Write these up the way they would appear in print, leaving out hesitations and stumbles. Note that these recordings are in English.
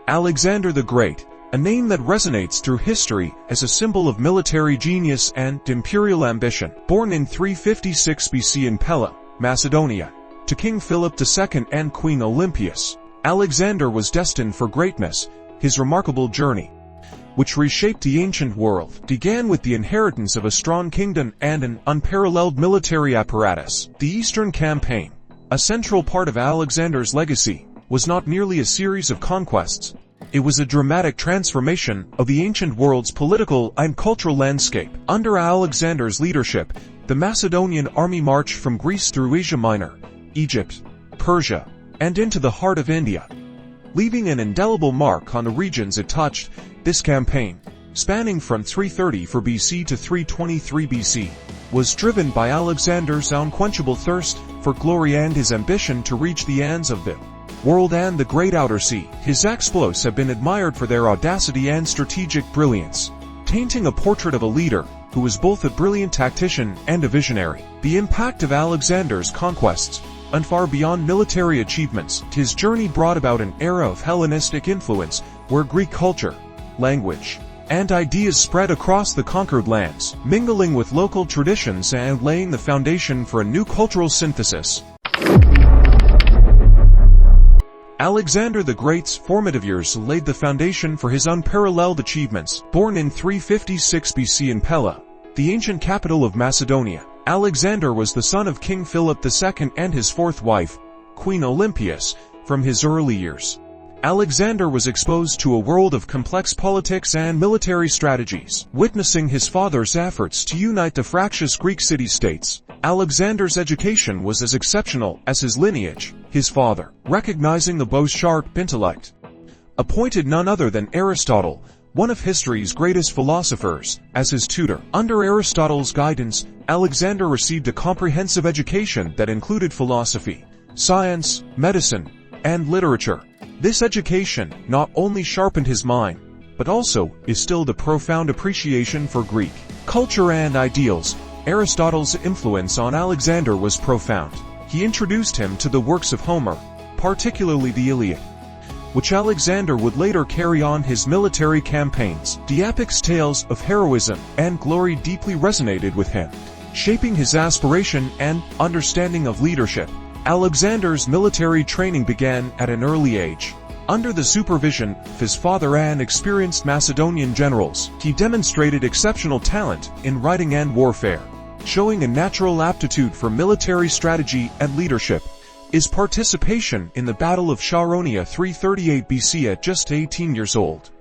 Alexander the Great, a name that resonates through history as a symbol of military genius and imperial ambition. Born in 356 BC in Pella, Macedonia, to King Philip II and Queen Olympias, Alexander was destined for greatness. His remarkable journey, which reshaped the ancient world, began with the inheritance of a strong kingdom and an unparalleled military apparatus. The Eastern Campaign, a central part of Alexander's legacy, was not merely a series of conquests. It was a dramatic transformation of the ancient world's political and cultural landscape. Under Alexander's leadership, the Macedonian army marched from Greece through Asia Minor, Egypt, Persia, and into the heart of India, leaving an indelible mark on the regions it touched. This campaign, spanning from 334 BC to 323 BC, was driven by Alexander's unquenchable thirst for glory and his ambition to reach the ends of the world and the great outer sea. His exploits have been admired for their audacity and strategic brilliance, painting a portrait of a leader who was both a brilliant tactician and a visionary. The impact of Alexander's conquests, and far beyond military achievements, his journey brought about an era of Hellenistic influence where Greek culture, language, and ideas spread across the conquered lands, mingling with local traditions and laying the foundation for a new cultural synthesis. Alexander the Great's formative years laid the foundation for his unparalleled achievements. Born in 356 BC in Pella, the ancient capital of Macedonia, Alexander was the son of King Philip II and his fourth wife, Queen Olympias. From his early years, Alexander was exposed to a world of complex politics and military strategies. Witnessing his father's efforts to unite the fractious Greek city-states, Alexander's education was as exceptional as his lineage. His father, recognizing the boy's sharp intellect, appointed none other than Aristotle, one of history's greatest philosophers, as his tutor. Under Aristotle's guidance, Alexander received a comprehensive education that included philosophy, science, medicine, and literature. This education not only sharpened his mind, but also instilled a profound appreciation for Greek culture and ideals. Aristotle's influence on Alexander was profound. He introduced him to the works of Homer, particularly the Iliad, which Alexander would later carry on his military campaigns. The epic's tales of heroism and glory deeply resonated with him, shaping his aspiration and understanding of leadership. Alexander's military training began at an early age. Under the supervision of his father and experienced Macedonian generals, he demonstrated exceptional talent in writing and warfare, showing a natural aptitude for military strategy and leadership. His participation in the Battle of Chaeronea 338 BC at just 18 years old,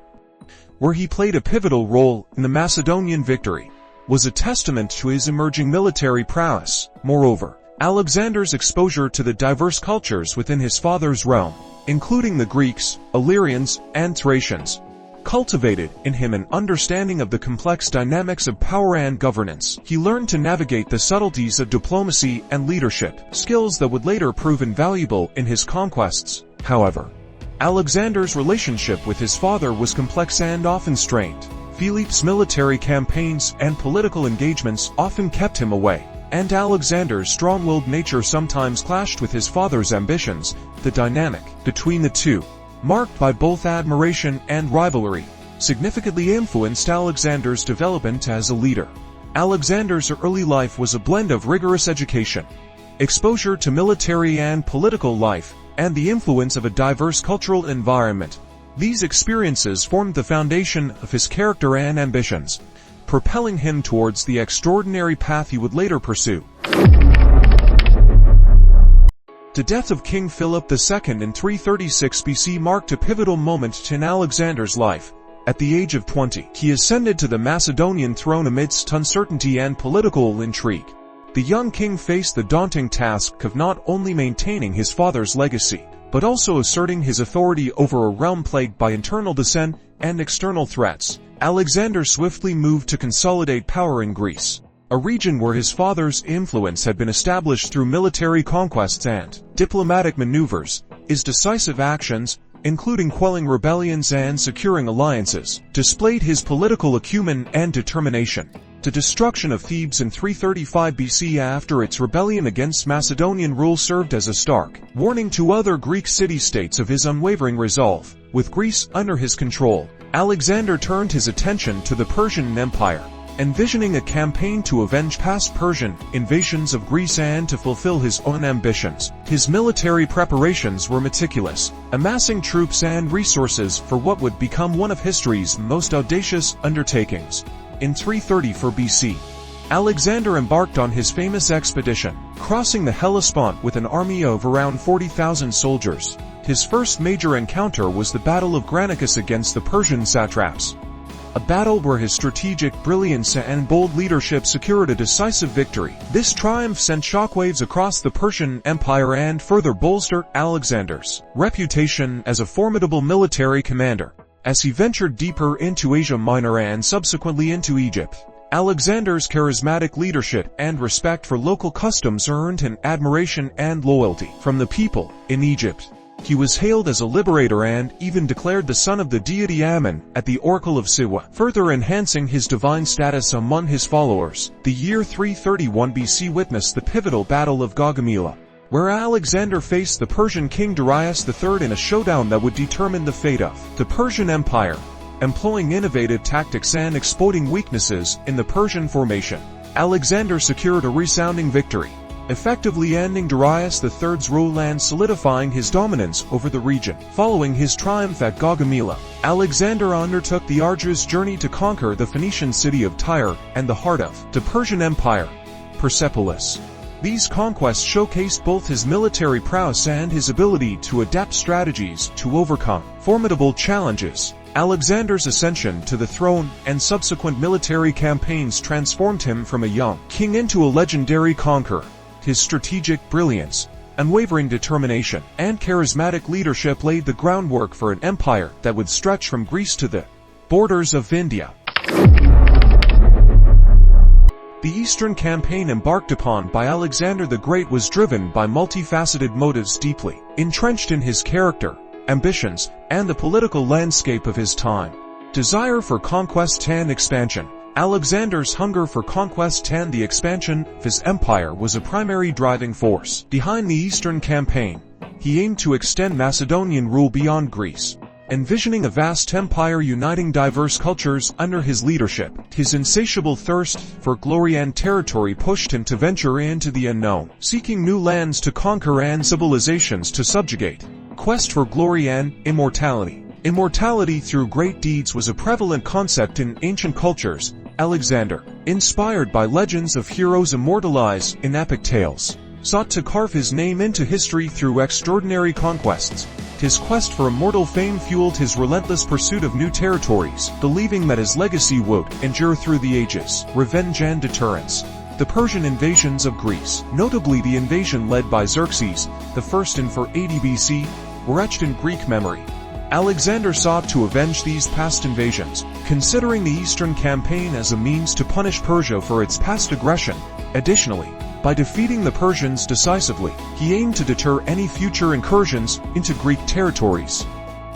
where he played a pivotal role in the Macedonian victory, was a testament to his emerging military prowess. Moreover, Alexander's exposure to the diverse cultures within his father's realm, including the Greeks, Illyrians, and Thracians, cultivated in him an understanding of the complex dynamics of power and governance. He learned to navigate the subtleties of diplomacy and leadership, skills that would later prove invaluable in his conquests. However, Alexander's relationship with his father was complex and often strained. Philip's military campaigns and political engagements often kept him away, and Alexander's strong-willed nature sometimes clashed with his father's ambitions. The dynamic between the two, marked by both admiration and rivalry, significantly influenced Alexander's development as a leader. Alexander's early life was a blend of rigorous education, exposure to military and political life, and the influence of a diverse cultural environment. These experiences formed the foundation of his character and ambitions, propelling him towards the extraordinary path he would later pursue. The death of King Philip II in 336 BC marked a pivotal moment in Alexander's life. At the age of 20, he ascended to the Macedonian throne amidst uncertainty and political intrigue. The young king faced the daunting task of not only maintaining his father's legacy, but also asserting his authority over a realm plagued by internal dissent and external threats. Alexander swiftly moved to consolidate power in Greece, a region where his father's influence had been established through military conquests and diplomatic maneuvers. His decisive actions, including quelling rebellions and securing alliances, displayed his political acumen and determination. The destruction of Thebes in 335 BC after its rebellion against Macedonian rule served as a stark warning to other Greek city-states of his unwavering resolve. With Greece under his control, Alexander turned his attention to the Persian Empire, envisioning a campaign to avenge past Persian invasions of Greece and to fulfill his own ambitions. His military preparations were meticulous, amassing troops and resources for what would become one of history's most audacious undertakings. In 334 BC, Alexander embarked on his famous expedition, crossing the Hellespont with an army of around 40,000 soldiers. His first major encounter was the Battle of Granicus against the Persian satraps, a battle where his strategic brilliance and bold leadership secured a decisive victory. This triumph sent shockwaves across the Persian Empire and further bolstered Alexander's reputation as a formidable military commander. As he ventured deeper into Asia Minor and subsequently into Egypt, Alexander's charismatic leadership and respect for local customs earned him admiration and loyalty from the people. In Egypt, he was hailed as a liberator and even declared the son of the deity Ammon at the Oracle of Siwa, further enhancing his divine status among his followers. The year 331 BC witnessed the pivotal Battle of Gaugamela, where Alexander faced the Persian king Darius III in a showdown that would determine the fate of the Persian Empire. Employing innovative tactics and exploiting weaknesses in the Persian formation, Alexander secured a resounding victory, effectively ending Darius III's rule and solidifying his dominance over the region. Following his triumph at Gaugamela, Alexander undertook the arduous journey to conquer the Phoenician city of Tyre and the heart of the Persian Empire, Persepolis. These conquests showcased both his military prowess and his ability to adapt strategies to overcome formidable challenges. Alexander's ascension to the throne and subsequent military campaigns transformed him from a young king into a legendary conqueror. His strategic brilliance, unwavering determination, and charismatic leadership laid the groundwork for an empire that would stretch from Greece to the borders of India. The Eastern campaign embarked upon by Alexander the Great was driven by multifaceted motives deeply entrenched in his character, ambitions, and the political landscape of his time. Desire for conquest and expansion. Alexander's hunger for conquest and the expansion of his empire was a primary driving force behind the Eastern campaign. He aimed to extend Macedonian rule beyond Greece, envisioning a vast empire uniting diverse cultures under his leadership. His insatiable thirst for glory and territory pushed him to venture into the unknown, seeking new lands to conquer and civilizations to subjugate. Quest for glory and immortality. Immortality through great deeds was a prevalent concept in ancient cultures. Alexander, inspired by legends of heroes immortalized in epic tales, sought to carve his name into history through extraordinary conquests. His quest for immortal fame fueled his relentless pursuit of new territories, believing that his legacy would endure through the ages. Revenge and deterrence. The Persian invasions of Greece, notably the invasion led by Xerxes I in 480 BC, were etched in Greek memory. Alexander sought to avenge these past invasions, considering the Eastern campaign as a means to punish Persia for its past aggression. Additionally, by defeating the Persians decisively, he aimed to deter any future incursions into Greek territories.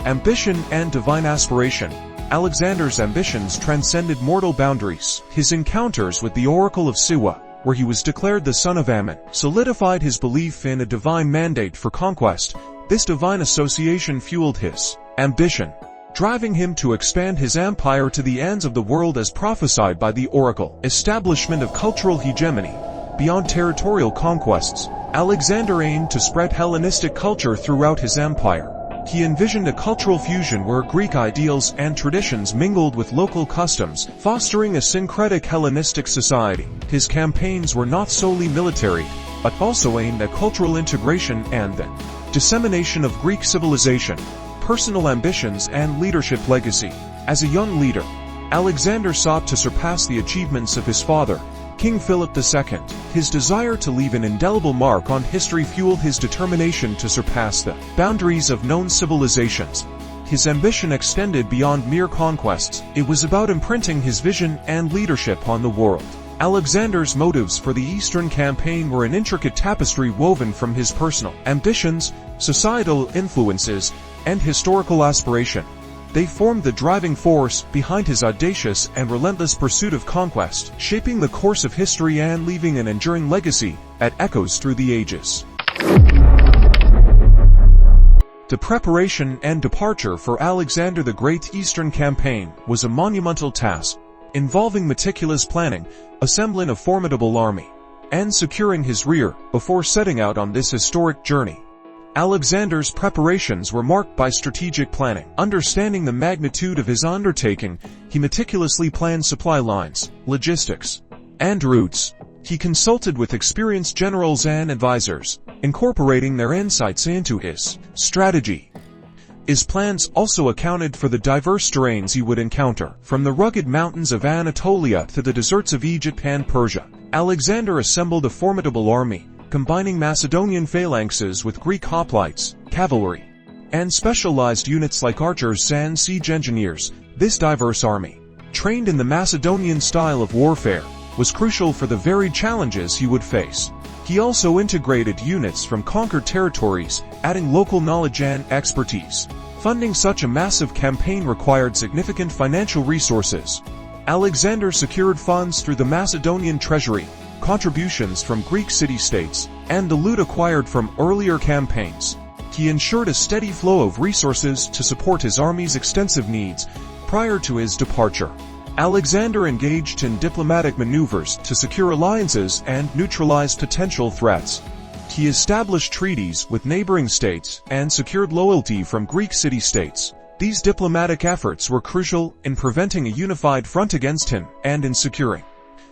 Ambition and divine aspiration. Alexander's ambitions transcended mortal boundaries. His encounters with the Oracle of Siwa, where he was declared the son of Ammon, solidified his belief in a divine mandate for conquest. This divine association fueled his ambition, driving him to expand his empire to the ends of the world as prophesied by the oracle. Establishment of cultural hegemony. Beyond territorial conquests, Alexander aimed to spread Hellenistic culture throughout his empire. He envisioned a cultural fusion where Greek ideals and traditions mingled with local customs, fostering a syncretic Hellenistic society. His campaigns were not solely military, but also aimed at cultural integration and the dissemination of Greek civilization, personal ambitions, and leadership legacy. As a young leader, Alexander sought to surpass the achievements of his father, King Philip II. His desire to leave an indelible mark on history fueled his determination to surpass the boundaries of known civilizations. His ambition extended beyond mere conquests. It was about imprinting his vision and leadership on the world. Alexander's motives for the Eastern campaign were an intricate tapestry woven from his personal ambitions, societal influences, and historical aspiration. They formed the driving force behind his audacious and relentless pursuit of conquest, shaping the course of history and leaving an enduring legacy that echoes through the ages. The preparation and departure for Alexander the Great's Eastern campaign was a monumental task, involving meticulous planning, assembling a formidable army, and securing his rear before setting out on this historic journey. Alexander's preparations were marked by strategic planning. Understanding the magnitude of his undertaking, he meticulously planned supply lines, logistics, and routes. He consulted with experienced generals and advisors, incorporating their insights into his strategy. His plans also accounted for the diverse terrains he would encounter, from the rugged mountains of Anatolia to the deserts of Egypt and Persia. Alexander assembled a formidable army, combining Macedonian phalanxes with Greek hoplites, cavalry, and specialized units like archers and siege engineers. This diverse army, trained in the Macedonian style of warfare, was crucial for the varied challenges he would face. He also integrated units from conquered territories, adding local knowledge and expertise. Funding such a massive campaign required significant financial resources. Alexander secured funds through the Macedonian treasury, contributions from Greek city-states, and the loot acquired from earlier campaigns. He ensured a steady flow of resources to support his army's extensive needs. Prior to his departure, Alexander engaged in diplomatic maneuvers to secure alliances and neutralize potential threats. He established treaties with neighboring states and secured loyalty from Greek city-states. These diplomatic efforts were crucial in preventing a unified front against him and in securing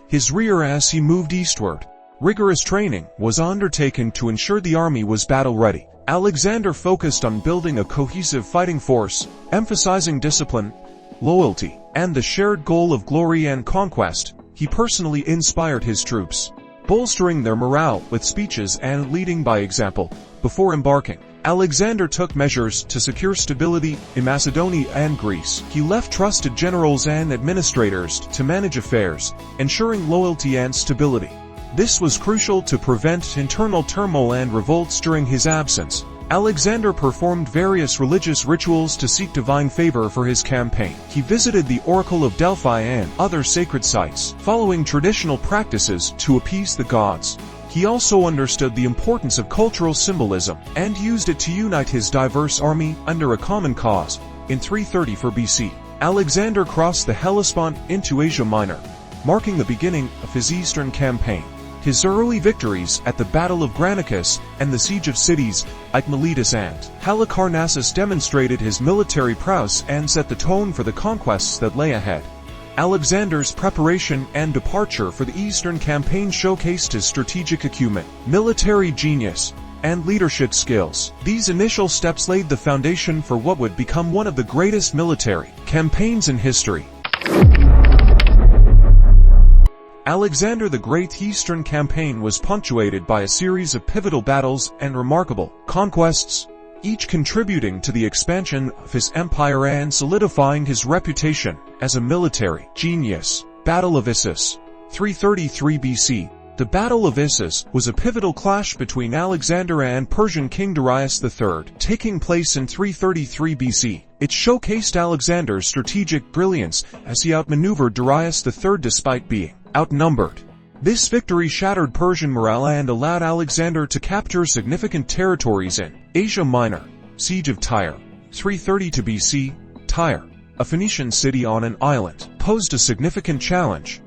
his rear as he moved eastward. Rigorous training was undertaken to ensure the army was battle-ready. Alexander focused on building a cohesive fighting force, emphasizing discipline, loyalty, and the shared goal of glory and conquest. He personally inspired his troops, bolstering their morale with speeches and leading by example. Before embarking, Alexander took measures to secure stability in Macedonia and Greece. He left trusted generals and administrators to manage affairs, ensuring loyalty and stability. This was crucial to prevent internal turmoil and revolts during his absence. Alexander performed various religious rituals to seek divine favor for his campaign. He visited the Oracle of Delphi and other sacred sites, following traditional practices to appease the gods. He also understood the importance of cultural symbolism and used it to unite his diverse army under a common cause. In 334 BC, Alexander crossed the Hellespont into Asia Minor, marking the beginning of his eastern campaign. His early victories at the Battle of Granicus and the siege of cities like Miletus and Halicarnassus demonstrated his military prowess and set the tone for the conquests that lay ahead. Alexander's preparation and departure for the Eastern campaign showcased his strategic acumen, military genius, and leadership skills. These initial steps laid the foundation for what would become one of the greatest military campaigns in history. Alexander the Great's Eastern campaign was punctuated by a series of pivotal battles and remarkable conquests, each contributing to the expansion of his empire and solidifying his reputation as a military genius. Battle of Issus, 333 BC. The Battle of Issus was a pivotal clash between Alexander and Persian King Darius III, taking place in 333 BC. It showcased Alexander's strategic brilliance as he outmaneuvered Darius III despite being outnumbered. This victory shattered Persian morale and allowed Alexander to capture significant territories in Asia Minor. Siege of Tyre, 332 BC. Tyre, a Phoenician city on an island, posed a significant challenge.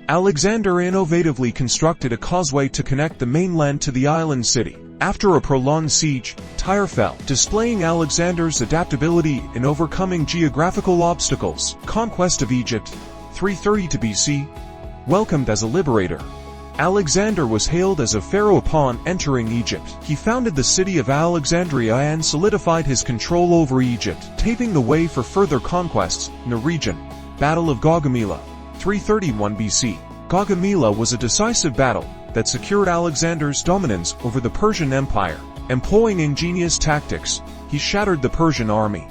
Alexander innovatively constructed a causeway to connect the mainland to the island city. After a prolonged siege, Tyre fell, displaying Alexander's adaptability in overcoming geographical obstacles. Conquest of Egypt, 332 BC. Welcomed as a liberator, Alexander was hailed as a pharaoh upon entering Egypt. He founded the city of Alexandria and solidified his control over Egypt, paving the way for further conquests in the region. Battle of Gaugamela, 331 BC. Gaugamela was a decisive battle that secured Alexander's dominance over the Persian Empire. Employing ingenious tactics, he shattered the Persian army,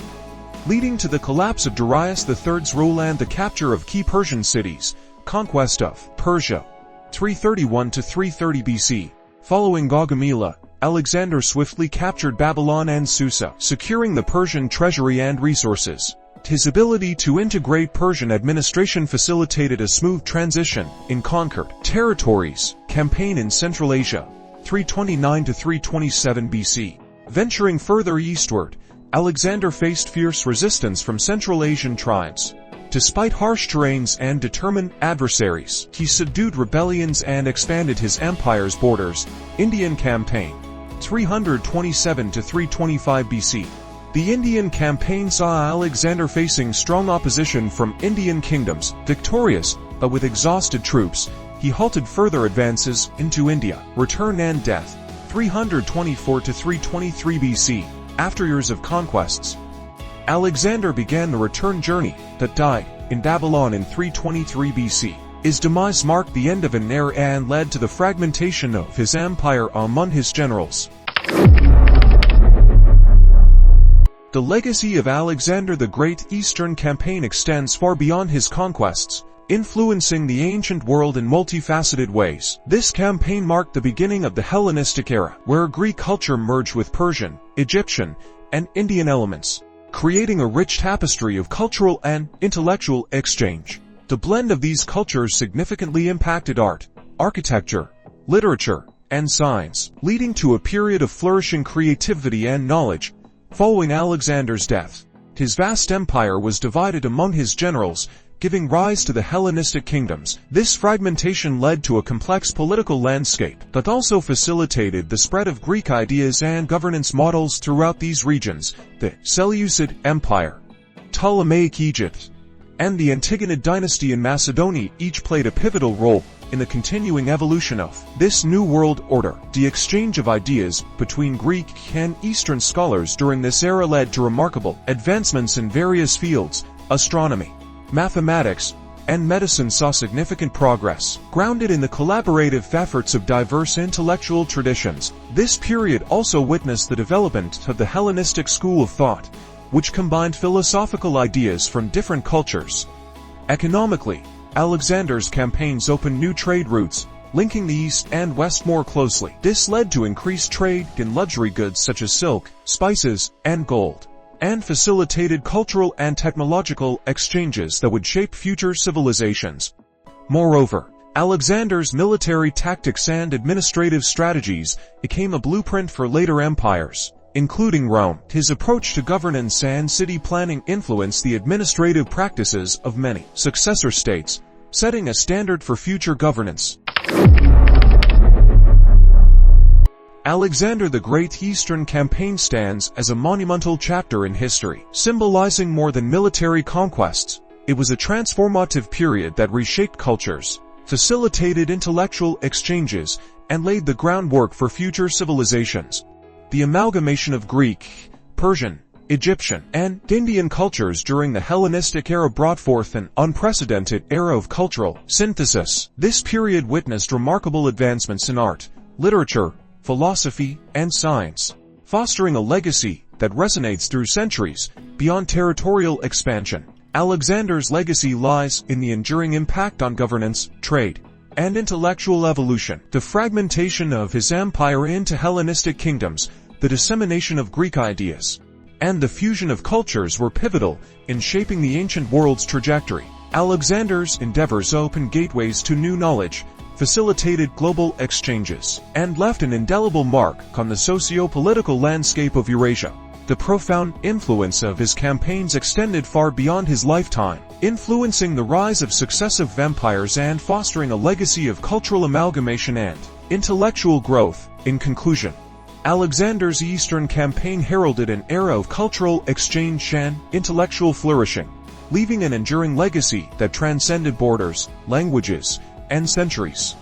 leading to the collapse of Darius III's rule and the capture of key Persian cities. Conquest of Persia, 331 to 330 BC. Following Gaugamela, Alexander swiftly captured Babylon and Susa, securing the Persian treasury and resources. His ability to integrate Persian administration facilitated a smooth transition in conquered territories. Campaign in Central Asia, 329 to 327 BC. Venturing further eastward, Alexander faced fierce resistance from Central Asian tribes. Despite harsh terrains and determined adversaries, he subdued rebellions and expanded his empire's borders. Indian Campaign, 327 to 325 BC. The Indian campaign saw Alexander facing strong opposition from Indian kingdoms. Victorious, but with exhausted troops, he halted further advances into India. Return and death, 324 to 323 BC. After years of conquests, Alexander began the return journey that died in Babylon in 323 BC. His demise marked the end of an era and led to the fragmentation of his empire among his generals. The legacy of Alexander the Great Eastern Campaign extends far beyond his conquests, influencing the ancient world in multifaceted ways. This campaign marked the beginning of the Hellenistic era, where Greek culture merged with Persian, Egyptian, and Indian elements, creating a rich tapestry of cultural and intellectual exchange. The blend of these cultures significantly impacted art, architecture, literature, and science, leading to a period of flourishing creativity and knowledge. Following Alexander's death, his vast empire was divided among his generals, giving rise to the Hellenistic kingdoms. This fragmentation led to a complex political landscape, but also facilitated the spread of Greek ideas and governance models throughout these regions. The Seleucid Empire, Ptolemaic Egypt, and the Antigonid dynasty in Macedonia each played a pivotal role in the continuing evolution of this new world order. The exchange of ideas between Greek and Eastern scholars during this era led to remarkable advancements in various fields. Astronomy, mathematics, and medicine saw significant progress, grounded in the collaborative efforts of diverse intellectual traditions. This period also witnessed the development of the Hellenistic school of thought, which combined philosophical ideas from different cultures. Economically, Alexander's campaigns opened new trade routes, linking the East and West more closely. This led to increased trade in luxury goods such as silk, spices, and gold, and facilitated cultural and technological exchanges that would shape future civilizations. Moreover, Alexander's military tactics and administrative strategies became a blueprint for later empires, including Rome. His approach to governance and city planning influenced the administrative practices of many successor states, setting a standard for future governance. Alexander the Great Eastern Campaign stands as a monumental chapter in history, symbolizing more than military conquests. It was a transformative period that reshaped cultures, facilitated intellectual exchanges, and laid the groundwork for future civilizations. The amalgamation of Greek, Persian, Egyptian, and Indian cultures during the Hellenistic era brought forth an unprecedented era of cultural synthesis. This period witnessed remarkable advancements in art, literature, philosophy, and science, fostering a legacy that resonates through centuries. Beyond territorial expansion, Alexander's legacy lies in the enduring impact on governance, trade, and intellectual evolution. The fragmentation of his empire into Hellenistic kingdoms, the dissemination of Greek ideas, and the fusion of cultures were pivotal in shaping the ancient world's trajectory. Alexander's endeavors opened gateways to new knowledge, facilitated global exchanges, and left an indelible mark on the socio-political landscape of Eurasia. The profound influence of his campaigns extended far beyond his lifetime, influencing the rise of successive empires and fostering a legacy of cultural amalgamation and intellectual growth. In conclusion, Alexander's Eastern Campaign heralded an era of cultural exchange and intellectual flourishing, leaving an enduring legacy that transcended borders, languages, and centuries.